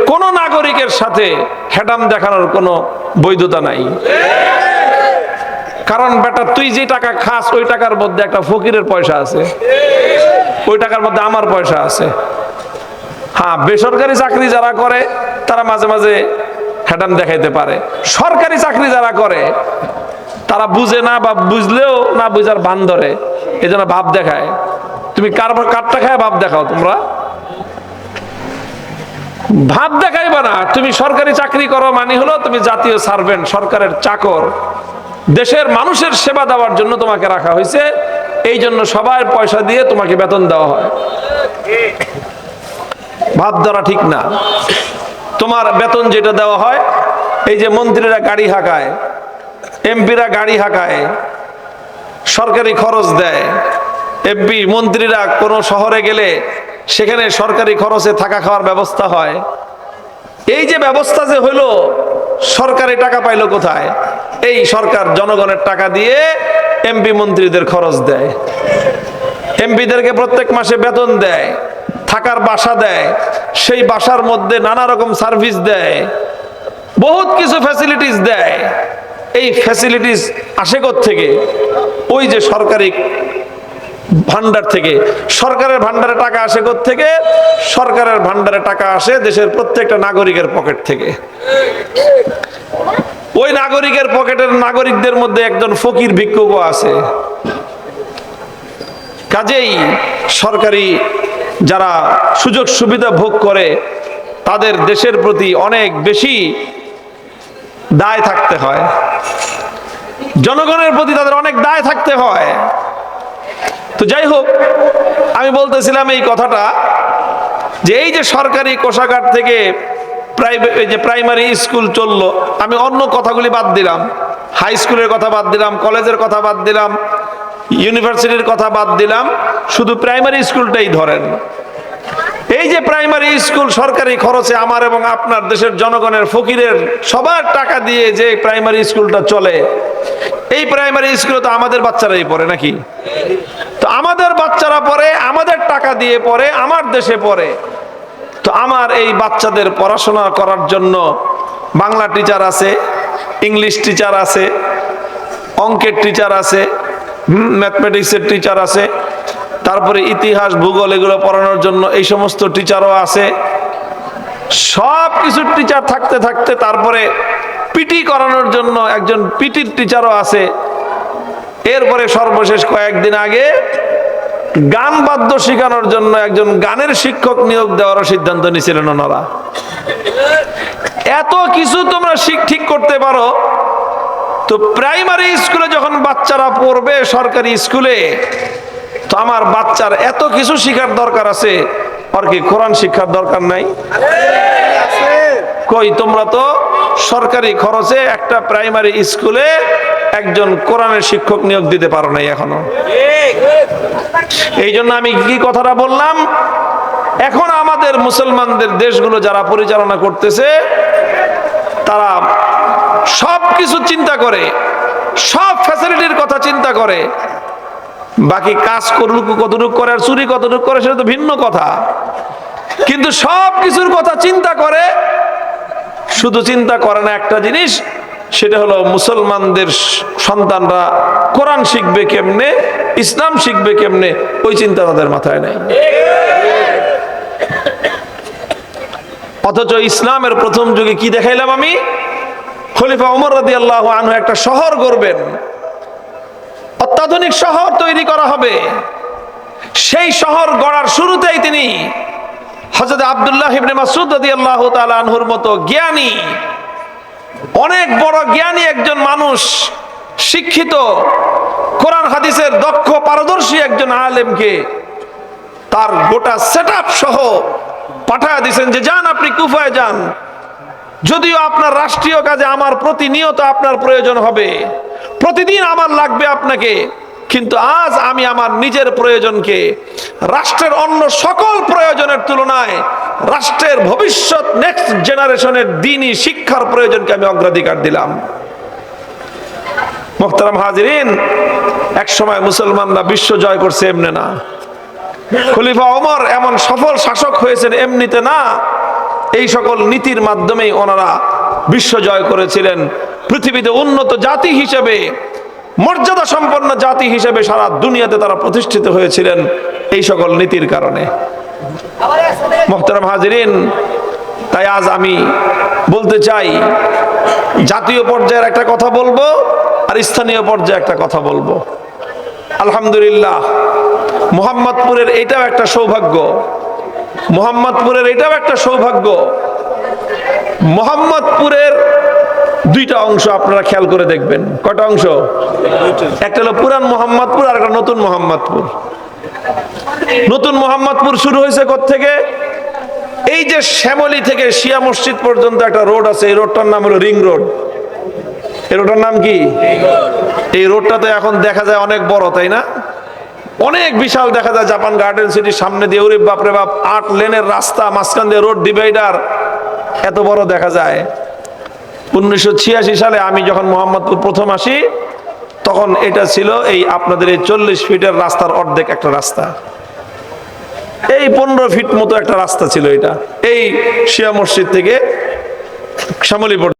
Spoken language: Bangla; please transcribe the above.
কোন নাগরিকের সাথে হেডাম দেখানোর কোনো বৈধতা নাই। কারণ বেটা তুই যে টাকা খাস ওই টাকার মধ্যে একটা ফকিরের পয়সা আছে, ওই টাকার মধ্যে আমার পয়সা আছে। হ্যাঁ, বেসরকারি চাকরি যারা করে তারা মাঝে মাঝে হেডাম দেখাইতে পারে। সরকারি চাকরি যারা করে তারা বুঝে না, বা বুঝলেও না বুঝার ভান ধরে, এই জন্য ভাব দেখায়। তুমি কারটা খায় ভাব দেখাও? তোমরা ভাব দেখাইবা না। তুমি সরকারি চাকরি করো মানে হলো তুমি জাতীয় সার্ভেন্ট, সরকারের চাকর। দেশের মানুষের সেবা দেওয়ার জন্য তোমাকে রাখা হয়েছে, এই জন্য সবার পয়সা দিয়ে তোমাকে বেতন দেওয়া হয়। ভাব ধরা ঠিক না। তোমার বেতন যেটা দেওয়া হয়, এই যে মন্ত্রীরা গাড়ি হাঁকায়, এমপিরা গাড়ি হাঁকায়, সরকারি খরচ দেয়। এমপি মন্ত্রীরা কোনো শহরে গেলে সেখানে সরকারি খরচে থাকা খাওয়ার ব্যবস্থা হয়। এই যে ব্যবস্থা যে হইলো, সরকারি টাকা পাইলো কোথায়? এই সরকার জনগণের টাকা দিয়ে এমপি মন্ত্রীদের খরচ দেয়। এমপিদেরকে প্রত্যেক মাসে বেতন দেয়, থাকার বাসা দেয়, সেই বাসার মধ্যে নানা রকম সার্ভিস দেয়, বহুত কিছু ফ্যাসিলিটিস দেয়। এই ফ্যাসিলিটিস আসে থেকে? ওই যে সরকারি ভান্ডার থেকে। সরকারের ভান্ডারে টাকা আসে থেকে? সরকারের ভান্ডারে টাকা আসে দেশের প্রত্যেকটা নাগরিকের পকেট থেকে। ওই নাগরিকের পকেটের নাগরিকদের মধ্যে একজন ফকির ভিক্ষুকও আছে। কাজেই সরকারি যারা সুযোগ সুবিধা ভোগ করে তাদের দেশের প্রতি অনেক বেশি দায় থাকতে হয়, জনগণের প্রতি তাদের অনেক দায় থাকতে হয়। তো যাই হোক, আমি বলতেছিলাম এই কথাটা যে এই যে সরকারি কোষাগার থেকে প্রাইমারি স্কুল চললো, আমি অন্য কথাগুলি বাদ দিলাম, হাই স্কুলের কথা বাদ দিলাম, কলেজের কথা বাদ দিলাম, ইউনিভার্সিটির কথা বাদ দিলাম, শুধু প্রাইমারি স্কুলটাই ধরেন। এই যে প্রাইমারি স্কুল সরকারি খরচে আমার এবং আপনার দেশের জনগণের ফকিরের সবার টাকা দিয়ে যে প্রাইমারি স্কুলটা চলে, এই প্রাইমারি স্কুলে তো আমাদের বাচ্চারাই পড়ে নাকি? তো আমাদের বাচ্চারা পড়ে, আমাদের টাকা দিয়ে পড়ে, আমার দেশে পড়ে। তো আমার এই বাচ্চাদের পড়াশোনা করার জন্য বাংলা টিচার আছে, ইংলিশ টিচার আছে, অঙ্কের টিচার আছে, ম্যাথমেটিক্সের টিচার আছে, তারপরে ইতিহাস ভূগোল এগুলো পড়ানোর জন্য এই সমস্ত টিচারও আছে। সব কিছু টিচার থাকতে থাকতে তারপরে পিটি করানোর জন্য একজন পিটির টিচারও আছে। এরপরে সর্বশেষ কয়েকদিন আগে গান বাদ্য শেখানোর জন্য একজন গানের শিক্ষক নিয়োগ দেওয়ার সিদ্ধান্ত নিয়েছিলেন ওনারা। এত কিছু তোমরা ঠিক করতে পারো, তো প্রাইমারি স্কুলে যখন বাচ্চারা পড়বে সরকারি স্কুলে, তো আমার বাচ্চার এত কিছু শিখার দরকার আছে, আর কি কোরআন শিক্ষার দরকার নাই? কই, তোমরা তো সরকারি খরচে একটা প্রাইমারি স্কুলে একজন কোরআনের শিক্ষক নিয়োগ দিতে পারো নাই এখনো। এই জন্য আমি কি কথাটা বললাম, এখন আমাদের মুসলমানদের দেশগুলো যারা পরিচালনা করতেছে তারা সব কিছু চিন্তা করে, সব ফ্যাসিলিটির কথা চিন্তা করে, বাকি কাজ করুক কতটুকু করে আর চুরি কতটুকু করে সেটা তো ভিন্ন কথা, কিন্তু সব কিছুর কথা চিন্তা করে। শুধু চিন্তা করে না একটা জিনিস, সেটা হলো মুসলমানদের সন্তানরা কোরআন শিখবে কেমনে, ইসলাম শিখবে কেমনে, ওই চিন্তা তাদের মাথায় নাই। অথচ ইসলামের প্রথম যুগে কি দেখাইলাম আমি? খলিফা ওমর রাদিয়াল্লাহু আনহু একটা শহর গড়বেন, অত্যাধুনিক শহর তৈরি করা হবে। সেই শহর গড়ার শুরুতেই তিনি হযরত আব্দুল্লাহ ইবনে মাসউদ রাদিয়াল্লাহু তাআলা আনহুর মতো জ্ঞানী, অনেক বড় জ্ঞানী একজন মানুষ, শিক্ষিত, কোরআন হাদিসের দক্ষ পারদর্শী একজন আলেমকে তার গোটা সেটআপ সহ পাঠায় দিয়েছেন যে যান, আপনি কুফায় যান। যদিও আপনার রাষ্ট্রীয় কাজে আমার প্রতিনিয়ত আপনার প্রয়োজন হবে, প্রতিদিন আমার লাগবে আপনাকে, কিন্তু আজ আমি আমার নিজের প্রয়োজনকে রাষ্ট্রের অন্য সকল প্রয়োজনের তুলনায় রাষ্ট্রের ভবিষ্যৎ নেক্সট জেনারেশনের দ্বীনি শিক্ষার প্রয়োজনকে আমি অগ্রাধিকার দিলাম। মুহতারাম হাজিরিন, এক সময় মুসলমানরা বিশ্ব জয় করছে এমনি না। খলিফা ওমর এমন সফল শাসক হয়েছেন এমনিতে না, এই সকল নীতির মাধ্যমেই ওনারা বিশ্ব জয় করেছিলেন। পৃথিবীতে উন্নত জাতি হিসেবে, মর্যাদা সম্পন্ন জাতি হিসেবে সারা দুনিয়াতে তারা প্রতিষ্ঠিত হয়েছিলেন এই সকল নীতির কারণে। মুহতারাম হাজিরিন, তাই আজ আমি বলতে চাই, জাতীয় পর্যায়ের একটা কথা বলবো আর স্থানীয় পর্যায়ে একটা কথা বলবো। আলহামদুলিল্লাহ, মোহাম্মদপুরের এটাও একটা সৌভাগ্য, মোহাম্মদপুরের এটাও একটা সৌভাগ্য। মোহাম্মদপুরের দুইটা অংশ আপনারা খেয়াল করে দেখবেন। কয়টা অংশ? একটা হলো পুরান মোহাম্মদপুর আর একটা নতুন মোহাম্মদপুর। নতুন মোহাম্মদপুর শুরু হয়েছে কোত্থেকে? এই যে শ্যামলী থেকে শিয়া মসজিদ পর্যন্ত একটা রোড আছে, এই রোডটার নাম হলো রিং রোড। এই রোডটার নাম কি? এই রোডটা তো এখন দেখা যায় অনেক বড়, তাই না? অনেক বিশাল দেখা যায় জাপান গার্ডেন সিটির সামনে দিয়ে। ওরে বাপরে বাপ, 8 লেনের রাস্তা, মাঝখান দিয়ে রোড ডিভাইডার, এত বড় দেখা যায়। 1986 সালে আমি যখন মোহাম্মদপুর প্রথম আসি, তখন এটা ছিল এই আপনাদের এই 40 ফিটের রাস্তার অর্ধেক একটা রাস্তা। এই 15 ফিট মতো একটা রাস্তা ছিল এটা, এই শিয়া মসজিদ থেকে শ্যামলী পর্যন্ত।